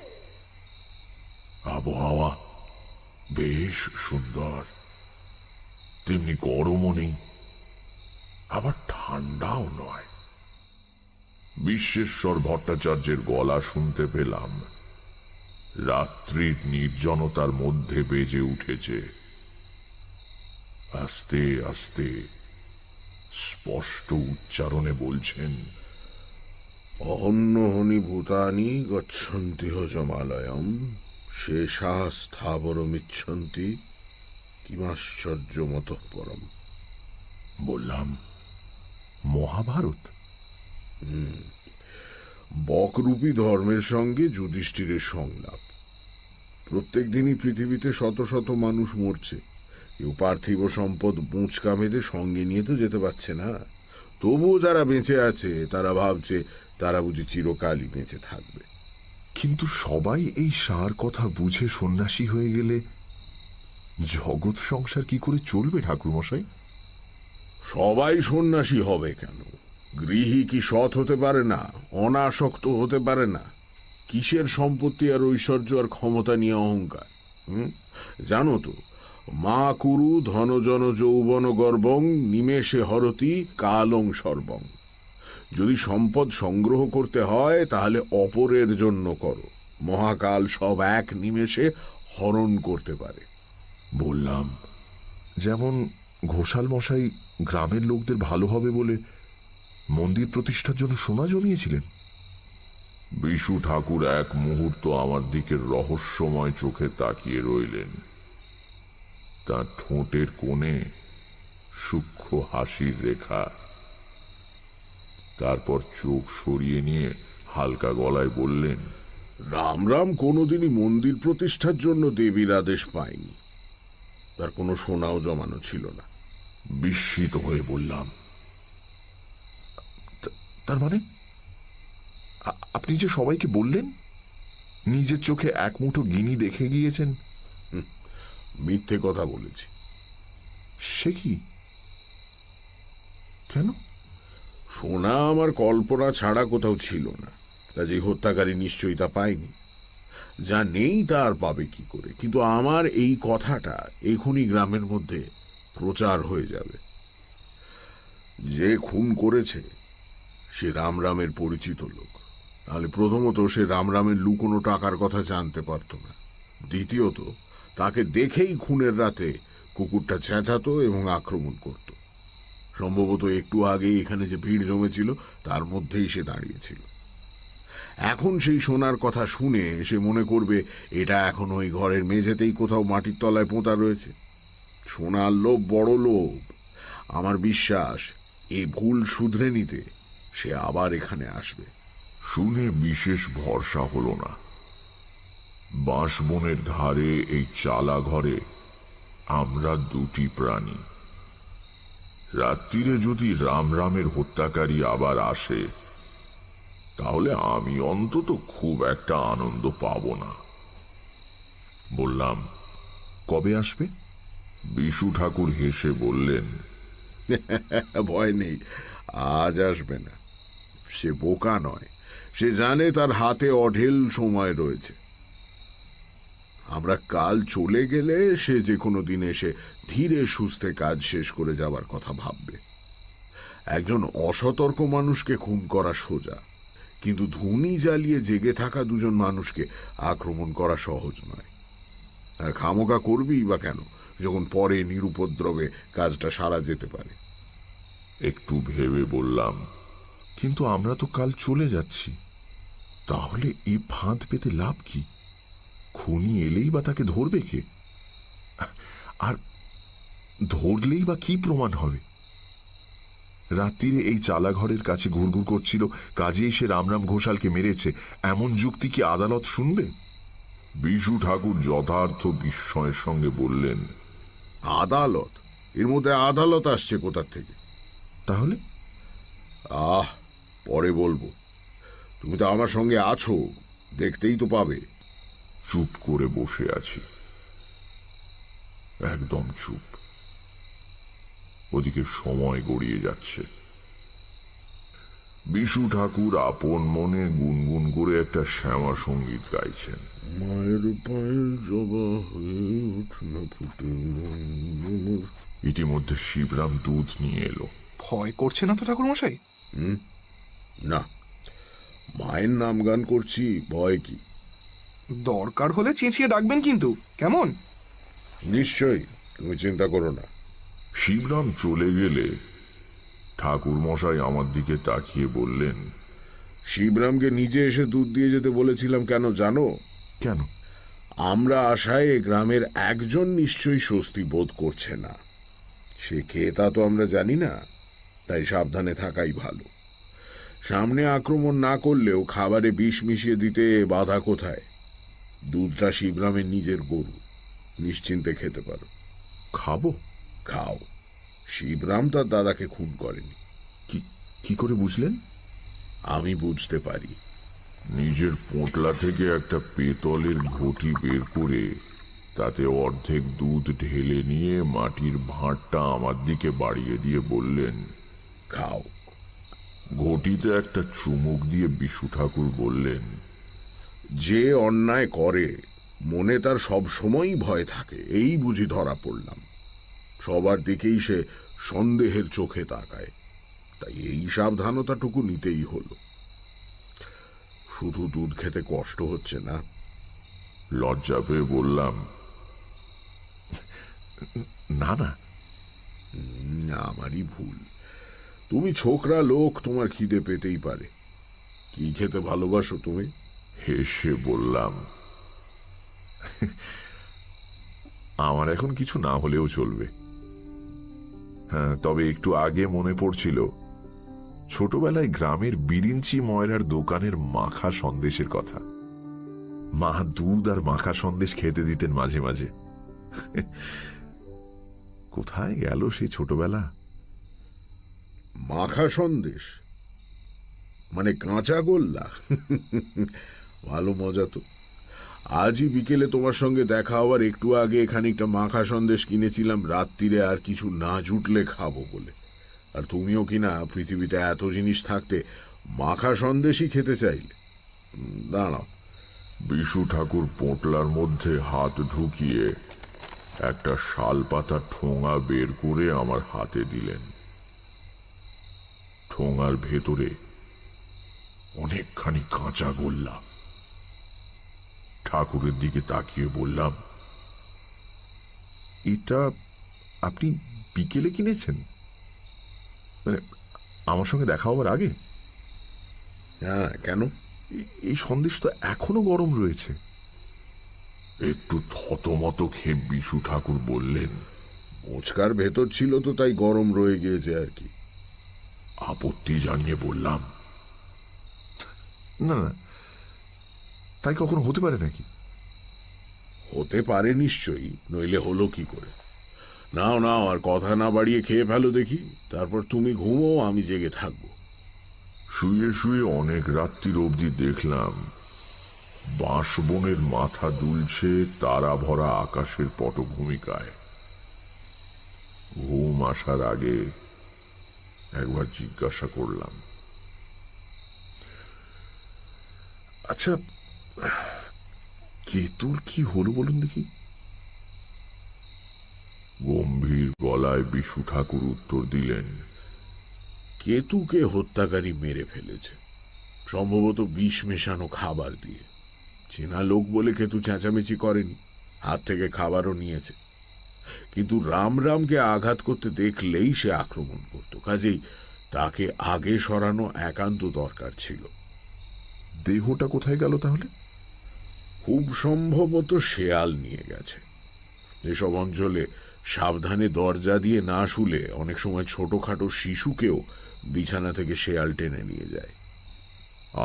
আবহাওয়া বেশ সুন্দর, তেমনি গরমও নেই, আবার ঠান্ডাও নয়। বিশ্বেশ্বর ভট্টাচার্যের গলা শুনতে পেলাম। রাত্রির নির্জনতার মধ্যে বেজে উঠেছে। আস্তে আস্তে স্পষ্ট উচ্চারণে বলছেন, অহন্যহনি ভূতানি গচ্ছন্তি হজমালয়ম শেষা স্থাবরমিচ্ছন্তি কিমাশ্চর্যমত পরম। বললাম, মহাভারত? বকরূপী ধর্মের সঙ্গে যুধিষ্ঠিরের সংলাপ। প্রত্যেক দিনই পৃথিবীতে শত শত মানুষ মরছে। কেউ পার্থিব সম্পদ বুঁচকা মেঁধে সঙ্গে নিয়ে তো যেতে পারছে না। তবুও যারা বেঁচে আছে তারা ভাবছে তারা বুঝি চিরকালই বেঁচে থাকবে। কিন্তু সবাই এই সার কথা বুঝে সন্ন্যাসী হয়ে গেলে জগৎ সংসার কি করে চলবে ঠাকুরমশাই? সবাই সন্ন্যাসী হবে কেন? গৃহী কি সৎ হতে পারে না, অনাসক্ত হতে পারে না? কিসের সম্পত্তি আর ঐশ্বর্য আর ক্ষমতা নিয়ে অহংকার? জানো তো, মা কুরু ধনজন যৌবন গর্বং নিমেষে হরতি কালং সর্বং। যদি সম্পদ সংগ্রহ করতে হয় তাহলে অপরের জন্য করো, মহাকাল সব এক নিমেষে হরণ করতে পারে। বললাম, যেমন ঘোষাল মশাই গ্রামের লোকদের ভালো হবে বলে মন্দির প্রতিষ্ঠার জন্য সোনা জমিয়েছিলেন। বিশু ঠাকুর এক মুহূর্ত আমার দিকে রহস্যময় চোখে তাকিয়ে রইলেন। তার ঠোঁটের কোণে সূক্ষ্ম হাসির রেখা। তারপর চোখ সরিয়ে নিয়ে হালকা গলায় বললেন, রাম রাম কোনোদিনই মন্দির প্রতিষ্ঠার জন্য দেবীর আদেশ পায়নি। তার কোনো সোনাও জমানো ছিল না। বিস্মিত হয়ে বললাম, তার মানে আপনি যে সবাইকে বললেন নিজের চোখে এক মুঠো গিনি দেখে গিয়েছেন? মিথ্যে কথা বলেছি। সে কি? কেন? সোনা আমার কল্পনা ছাড়া কোথাও ছিল না, কাজেই হত্যাকারী নিশ্চয়ই তা পায়নি। যা নেই তা আর পাবে কি করে? কিন্তু আমার এই কথাটা এখনই গ্রামের মধ্যে প্রচার হয়ে যাবে। যে খুন করেছে সে রামরামের পরিচিত লোক। তাহলে প্রথমত সে রামরামের লুকোনো টাকার কথা জানতে পারত না। দ্বিতীয়ত তাকে দেখেই খুনের রাতে কুকুরটা চেঁচাতো এবং আক্রমণ করত। সম্ভবত একটু আগে এখানে যে ভিড় জমেছিল তার মধ্যেই সে দাঁড়িয়েছিল। এখন সেই সোনার কথা শুনে সে মনে করবে এটা এখন ওই ঘরের মেঝেতেই কোথাও মাটির তলায় পোঁতা রয়েছে। সোনার লোভ বড় লোভ। আমার বিশ্বাস এই ভুল শুধরে নিতে সে আবার এখানে আসবে। শুনে বিশেষ ভরসা হলো না। বাঁশবনের ধারে এই চালা ঘরে আমরা দুটি প্রাণী। রাত্রিরে যদি রামের হত্যাকারী আবার আসে তাহলে আমি অন্তত খুব একটা আনন্দ পাব না। বললাম, কবে আসবে? বিশু ঠাকুর হেসে বললেন, ভয় নেই, আজ আসবে না। সে বোকা নয়, সে জানে তার হাতে অঢেল সময় রয়েছে। আমরা কাল চলে গেলে সে যে কোনো দিন এসে ধীরে সুস্থে কাজ শেষ করে যাবার কথা ভাববে। একজন অসতর্ক মানুষকে খুন করা সোজা, কিন্তু ধুনি জ্বালিয়ে জেগে থাকা দুজন মানুষকে আক্রমণ করা সহজ নয়। আর খামোকা করবেই বা কেন, যখন পরে নিরুপদ্রবে কাজটা সারা যেতে পারে। একটু ভেবে বললাম, কিন্তু আমরা তো কাল চলে যাচ্ছি, তাহলে এই ফাঁদ পেতে লাভ কি? খুনি এলেই বা তাকে ধরবে কে? আর ধরলেই বা কি প্রমাণ হবে? রাত্রিরে এই চালাঘরের কাছে ঘুরঘুর করছিল, কাজেই সে রামরাম ঘোষালকে মেরেছে, এমন যুক্তি কি আদালত শুনবে? বিশু ঠাকুর যথার্থ বিস্ময়ের সঙ্গে বললেন, আদালত? এর মধ্যে আদালত আসছে কোথার থেকে? তাহলে? পরে বলবো। তুমি তো আমার সঙ্গে আছো, দেখতেই তো পাবে। চুপ করে বসে আছি, একদম চুপ। ওদিকে সময় গড়িয়ে যাচ্ছে। বিশু ঠাকুর আপন মনে গুনগুন করে একটা শ্যামা সঙ্গীত গাইছেন। মায়ের পায়ের জবা হয়ে উঠল ফুটে। ইতিমধ্যে শিবরাম দুধ নিয়ে এলো। ভয় করছে না তো ঠাকুরমশাই? না, মায়ের নাম গান করছি, ভয় কি? দরকার হলে চেঁচিয়ে ডাকবেন কিন্তু, কেমন? নিশ্চয়ই, তুমি চিন্তা করো না। শিবরাম চলে গেলে ঠাকুর মশাই আমার দিকে তাকিয়ে বললেন, শিবরামকে নিজে এসে দুধ দিয়ে যেতে বলেছিলাম কেন জানো? কেন? আমরা আশায় এ গ্রামের একজন নিশ্চয়ই স্বস্তি বোধ করছে না। সে কে তা তো আমরা জানি না, তাই সাবধানে থাকাই ভালো। সামনে আক্রমণ না করলেও খাবারে বিষ মিশিয়ে দিতে বাধা কোথায়? দুধটা শিবরামের নিজের গরু, নিশ্চিন্তে খেতে পারো। খাবো? খাও। শিবরাম তার দাদাকে খুন করেনি। কি করে বুঝলেন? আমি বুঝতে পারি। নিজের পোঁটলা থেকে একটা পেতলের ঘটি বের করে তাতে অর্ধেক দুধ ঢেলে নিয়ে মাটির ভাঁড়টা আমার দিকে বাড়িয়ে দিয়ে বললেন, খাও। ঘটিতে একটা চুমুক দিয়ে বিশু ঠাকুর বললেন, যে অন্যায় করে মনে তার সব সময়ই ভয় থাকে, এই বুঝি ধরা পড়লাম। সবার দিকেই সে সন্দেহের চোখে তাকায়, তাই এই সাবধানতাটুকু নিতেই হলো। শুধু দুধ খেতে কষ্ট হচ্ছে না? লজ্জা পেয়ে বললাম, না না। আমারই ভুল। তুমি ছোকরা লোক, তোমার খিদে পেতেই পারে। কি খেতে ভালোবাসো তুমি? হেসে বললাম, আমার এখন কিছু না হলেও চলবে। হ্যাঁ, তবে একটু আগে মনে পড়ছিল ছোটবেলায় গ্রামের বিরিঞ্চি ময়রার দোকানের মাখা সন্দেশের কথা। মা দুধ আর মাখা সন্দেশ খেতে দিতেন মাঝে মাঝে। কোথায় গেল সেই ছোটবেলা? মাখা সন্দেশ মানে কাঁচা গোল্লা? ভালো মজা তো। আজই বিকেলে তোমার সঙ্গে দেখা হওয়ার একটু আগে খানিকটা মাখা সন্দেশ কিনেছিলাম রাত্রিরে, আর কিছু না জুটলে খাবো বলে। আর তুমিও কিনা পৃথিবীতে এত জিনিস থাকতে মাখা সন্দেশই খেতে চাইলে। দাঁড়াও। বিশু ঠাকুর পোঁটলার মধ্যে হাত ঢুকিয়ে একটা শাল পাতা ঠোঙা বের করে আমার হাতে দিলেন। ঠোঙার ভেতরে অনেকখানি কাঁচা গোল্লা। ঠাকুরের দিকে তাকিয়ে বললাম, এটা আপনি বিকেলে কিনেছেন? মানে আমার সঙ্গে দেখা হবার আগে? হ্যাঁ, কেন? এই সন্দেশ তো এখনো গরম রয়েছে। একটু থতমত খেয়ে বিশু ঠাকুর বললেন, মোচকার ভেতর ছিল তো, তাই গরম রয়ে গিয়েছে আর কি। আপত্তি জানিয়ে বললাম, না না, তাই কখনো হতে পারে নাকি? হতে পারে নিশ্চয়ই, নইলে হলো কি করে? নাও নাও, আর কথা না বাড়িয়ে খেয়ে ফেলো দেখি, তারপর তুমি ঘুমো, আমি জেগে থাকবো। শুয়ে শুয়ে অনেক রাত্রির অবধি দেখলাম বাঁশবনের মাথা দুলছে তারা ভরা আকাশের পটভূমিকায়। ঘুম আসার আগে একবার জিজ্ঞাসা করলাম, আচ্ছা কেতুর কি হলো বলুন দেখি? গম্ভীর গলায় বিশু ঠাকুর উত্তর দিলেন, কেতুকে হত্যাকারী মেরে ফেলেছে, সম্ভবত বিষ মেশানো খাবার দিয়ে। চেনা লোক বলে কেতু চেঁচামেচি করেনি, হাত থেকে খাবারও নিয়েছে। কিন্তু রামরামকে আঘাত করতে দেখলেই সে আক্রমণ করত, কাজেই তাকে আগে সরানো একান্ত দরকার ছিল। দেহটা কোথায় গেল তাহলে? খুব সম্ভবত শেয়াল নিয়ে গেছে। এসব অঞ্চলে সাবধানে দরজা দিয়ে না শুলে অনেক সময় ছোটখাটো শিশুকেও বিছানা থেকে শেয়াল টেনে নিয়ে যায়।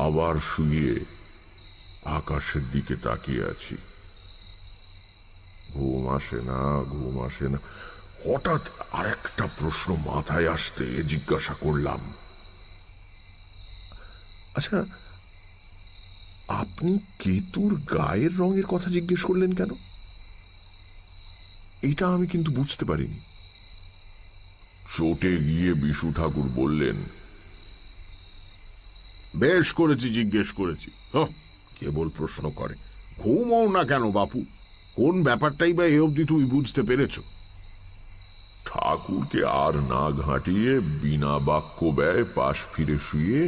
আবার শুয়ে আকাশের দিকে তাকিয়ে আছি। ঘুম আসে না। হঠাৎ আরেকটা প্রশ্ন মাথায় আসতে জিজ্ঞাসা করলাম, আচ্ছা, আপনি কেতুর গায়ের রঙের কথা জিজ্ঞেস করলেন কেন? এটা আমি কিন্তু বুঝতে পারিনি। চটে গিয়ে বিশু ঠাকুর বললেন, বেশ করেছি, জিজ্ঞেস করেছি। কেবল প্রশ্ন করে, ঘুমও না কেন বাপু? কোন ব্যাপারটাই বা এ অবধি তুমি বুঝতে পেরেছ? ঠাকুরকে আর না ঘাঁটিয়ে বিনা বাক্য ব্যয় পাশ ফিরে শুয়ে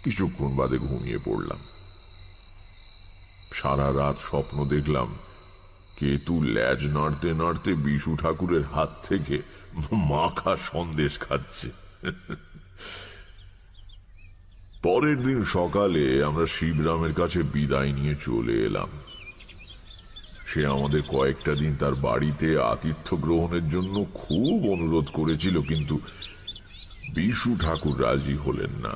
কিছুক্ষণ বাদে ঘুমিয়ে পড়লাম। সারা রাত স্বপ্ন দেখলাম কেতু ল্যাজ নাড়তে নাড়তে বিশু ঠাকুরের হাত থেকে মাখা সন্দেশ খাচ্ছে। পরের দিন সকালে আমরা শিবরামের কাছে বিদায় নিয়ে চলে এলাম। সে আমাদের কয়েকটা দিন তার বাড়িতে আতিথ্য গ্রহণের জন্য খুব অনুরোধ করেছিল, কিন্তু বিশু ঠাকুর রাজি হলেন না।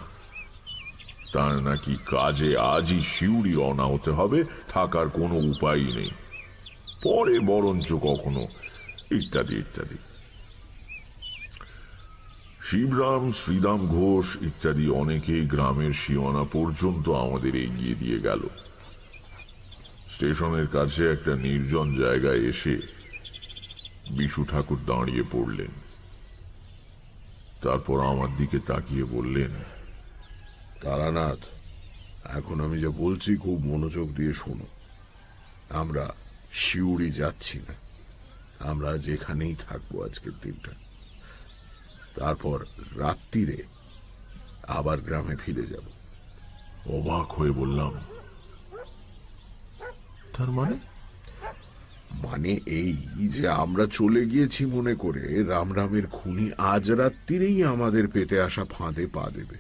তার নাকি কাজে আজই শিউরি রওনা হতে হবে, থাকার কোনো উপায়ই নেই, পরে বরঞ্চ কখনো, ইত্যাদি ইত্যাদি। শিবরাম, শ্রীদাম ঘোষ ইত্যাদি অনেকেই গ্রামের সীমানা পর্যন্ত আমাদের এগিয়ে দিয়ে গেল। স্টেশনের কাছে একটা নির্জন জায়গায় এসে বিশু ঠাকুর দাঁড়িয়ে পড়লেন। তারপর আমার দিকে তাকিয়ে বললেন, তারানাথ, এখন আমি যা বলছি খুব মনোযোগ দিয়ে শোনো। আমরা শিউরি যাচ্ছি না, আমরা যেখানেই থাকবো আজকের দিনটা। তারপর রাত্রিরে আবার গ্রামে ফিরে যাব। অবাক হয়ে বললাম, তার মানে? মানে এই যে আমরা চলে গিয়েছি মনে করে রামরামের খুনি আজ রাত্রিরেই আমাদের পেতে আসা ফাঁদে পা দেবে।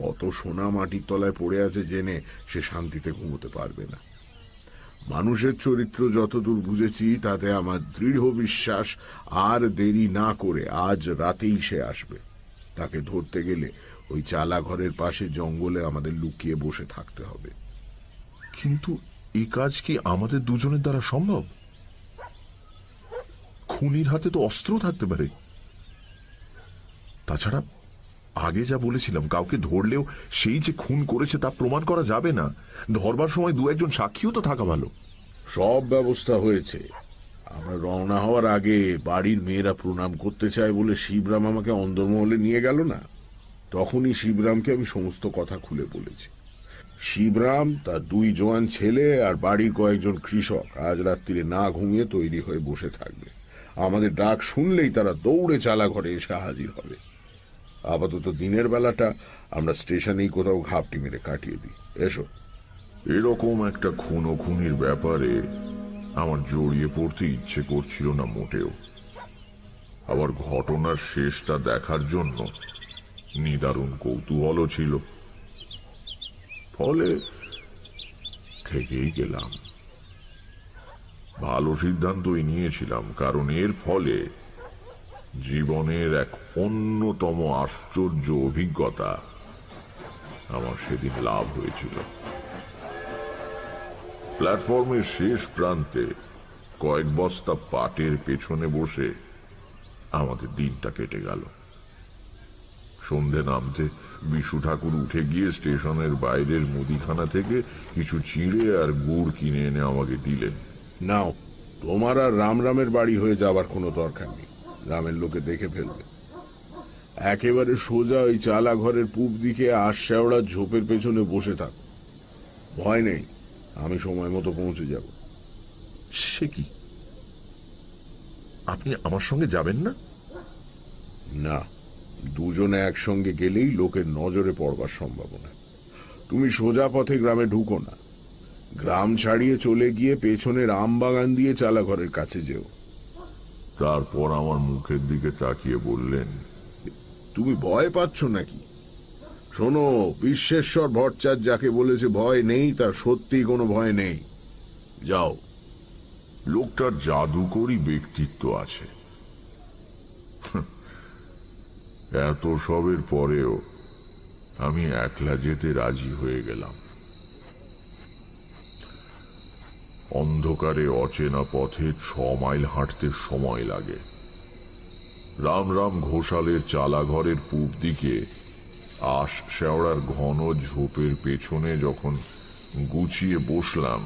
অত সোনা মাটির তলায় পড়ে আছে জেনে সে শান্তিতে ঘুমোতে পারবে না। মানুষের চরিত্র যতদূর বুঝেছি তাতে আমার দৃঢ় বিশ্বাস আর দেরি না করে আজ রাতেই সে আসবে। তাকে ধরতে গেলে ওই চালা ঘরের পাশে জঙ্গলে আমাদের লুকিয়ে বসে থাকতে হবে। কিন্তু এই কাজ কি আমাদের দুজনের দ্বারা সম্ভব? খুনির হাতে তো অস্ত্র থাকতে পারে। তাছাড়া আগে যা বলেছিলাম, কাউকে ধরলেও সেই যে খুন করেছে তা প্রমাণ করা যাবে না। ধরবার সময় দু একজন সাক্ষীও তো থাকা ভালো। সব ব্যবস্থা হয়েছে। আমরা রওনা হওয়ার আগে বাড়ির মেয়েরা প্রণাম করতে চায় বলে শিবরাম আমাকে অন্দরমহলে নিয়ে গেল না, তখনই শিবরামকে আমি সমস্ত কথা খুলে বলেছি। শিবরাম, তার দুই জোয়ান ছেলে আর বাড়ির কয়েকজন কৃষক আজ রাত্রিরে না ঘুমিয়ে তৈরি হয়ে বসে থাকবে। আমাদের ডাক শুনলেই তারা দৌড়ে চালা ঘরে এসে হাজির হবে। আপাতত দিনের বেলাটা আমরা স্টেশনেই কোথাও ঘাপটি মেরে কাটিয়ে দিই। এসো। এরকম একটা খুনোখুনির ব্যাপারে আমার জড়িয়ে পড়তে ইচ্ছে করছিল না মোটেও। আবার ঘটনার শেষটা দেখার জন্য নিদারুণ কৌতূহলও ছিল। ফলে থেকেই গেলাম। ভালো সিদ্ধান্তই নিয়েছিলাম, কারণ এর ফলে জীবনের এক অন্যতম আশ্চর্য অভিজ্ঞতা আমার সেদিন লাভ হয়েছিল। প্ল্যাটফর্মের শেষ প্রান্তে কয়েক বস্তা পাটের পেছনে বসে আমাদের দিনটা কেটে গেল। সন্ধে নামতে বিশু ঠাকুর উঠে গিয়ে স্টেশনের বাইরের মুদিখানা থেকে কিছু চিড়ে আর গুড় কিনে এনে আমাকে দিলেন। নাও, তোমার আর রামরামের বাড়ি হয়ে যাবার কোনো দরকার নেই, গ্রামের লোকে দেখে ফেলবে। একেবারে সোজা ওই চালা ঘরের পূব দিকে আশশেওড়ার ঝোপের পেছনে বসে থাকো। ভয় নেই, আমি সময় মতো পৌঁছে যাব। সে কি, আপনি আমার সঙ্গে যাবেন না? না, দুজনে একসঙ্গে গেলেই লোকের নজরে পড়বার সম্ভাবনা। তুমি সোজা পথে গ্রামে ঢুকো না, গ্রাম ছাড়িয়ে চলে গিয়ে পেছনের আম বাগান দিয়ে চালা ঘরের কাছে যেও। তারপর আমার মুখের দিকে তাকিয়ে বললেন, তুমি ভয় পাচ্ছ নাকি? শোনো, বিশ্বেশ্বর ভট্টাচার্য যাকে বলেছে ভয় নেই, তার সত্যি কোনো ভয় নেই। যাও। লোকটার জাদুকরী ব্যক্তিত্ব আছে। এত সবের পরেও আমি একলা যেতে রাজি হয়ে গেলাম। অন্ধকারে অচেনা পথে 6 মাইল হাঁটতে সময় লাগে। রামরাম ঘোষালের চালাঘরের পূব দিকে আশ শেওড়ার ঘন ঝোপের পেছনে যখন গুছিয়ে বসলাম,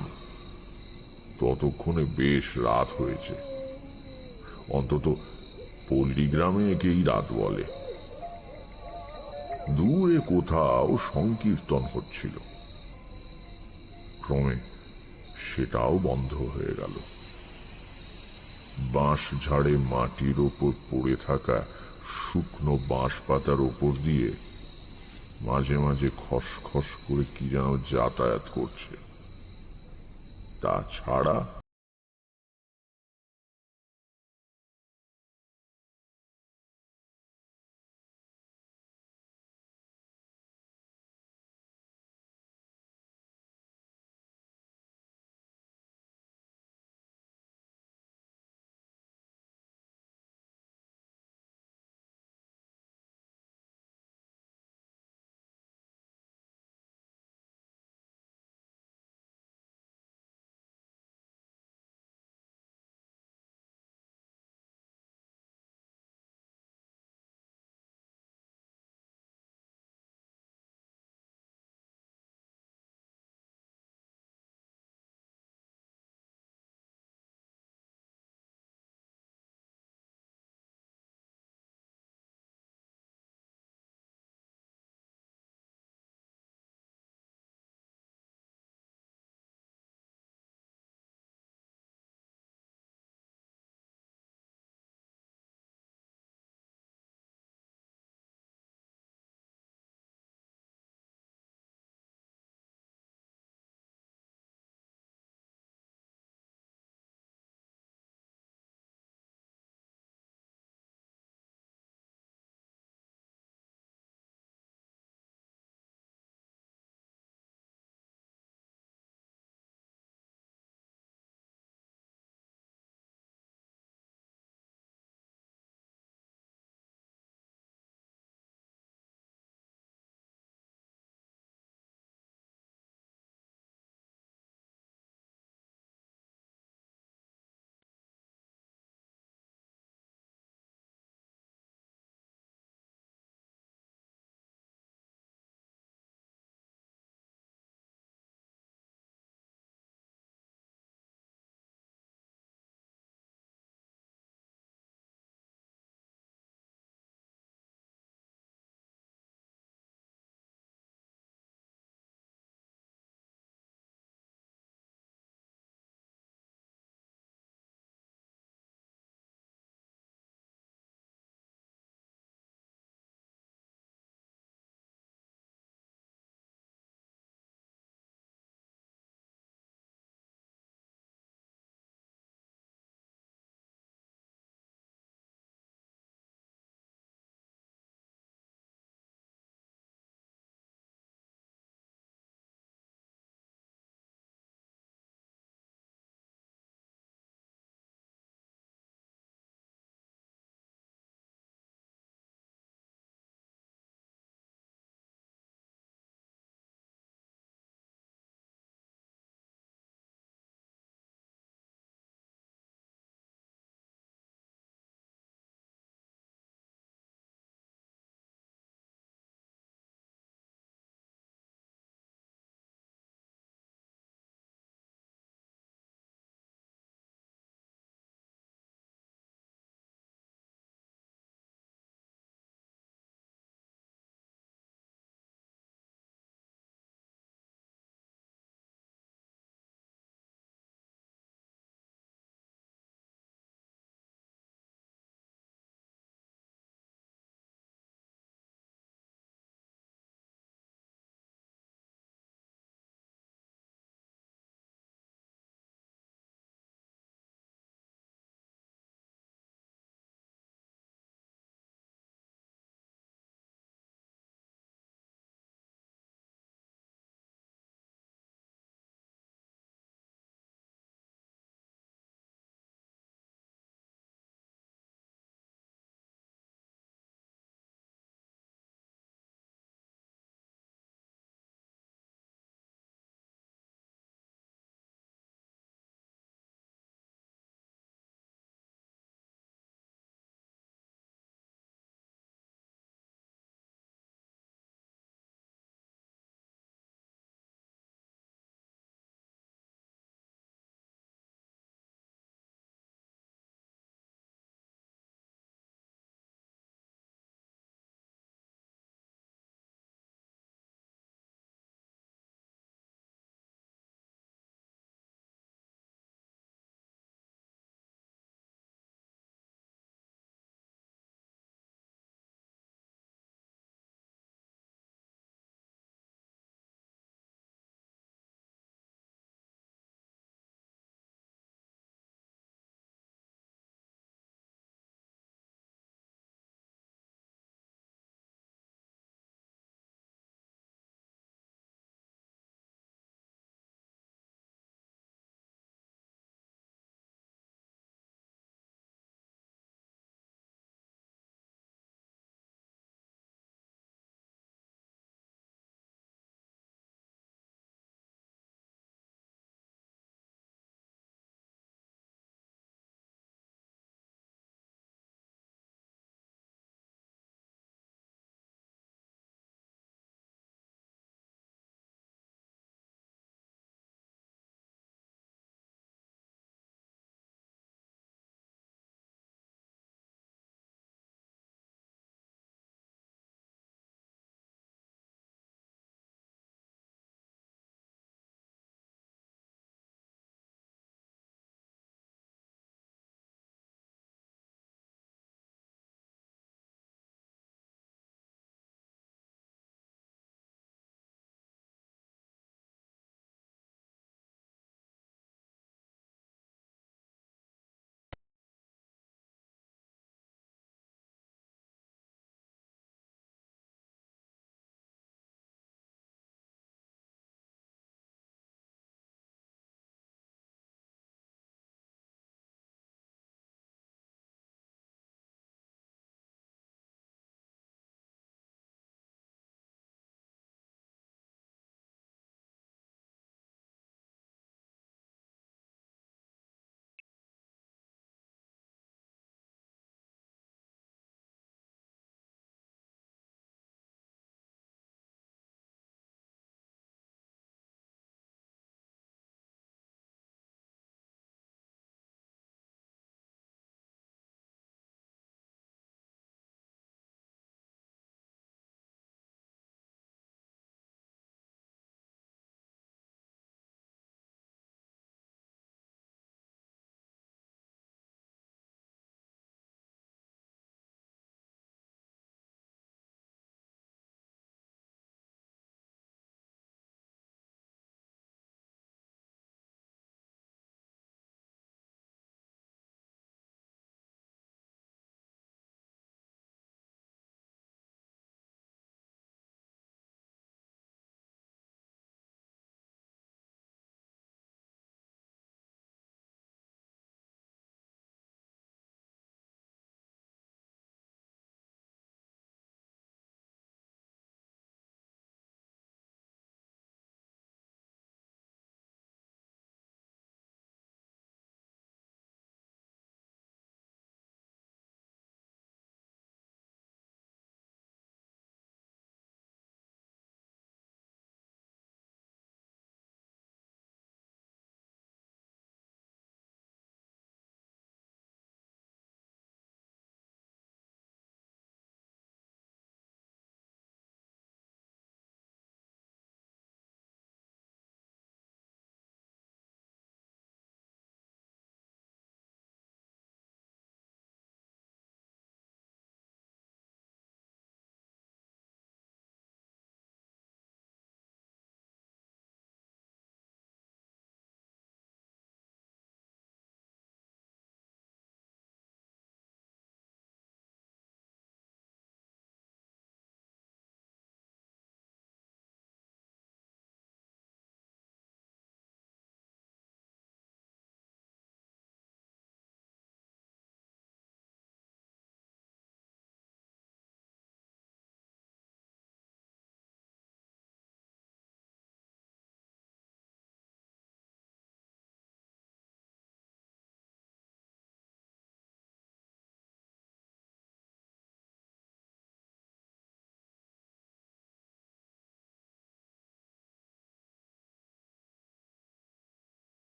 ততক্ষণে বেশ রাত হয়েছে। অন্তত পল্লীগ্রামে একেই রাত বলে। দূরে কোথাও সংকীর্তন হচ্ছিল, ক্রমে সেটাও বন্ধ হয়ে গেল। বাঁশ ঝাড়ে মাটির ওপর পড়ে থাকা শুকনো বাঁশ পাতার ওপর দিয়ে মাঝে মাঝে খসখস করে কি যেন যাতায়াত করছে। তাছাড়া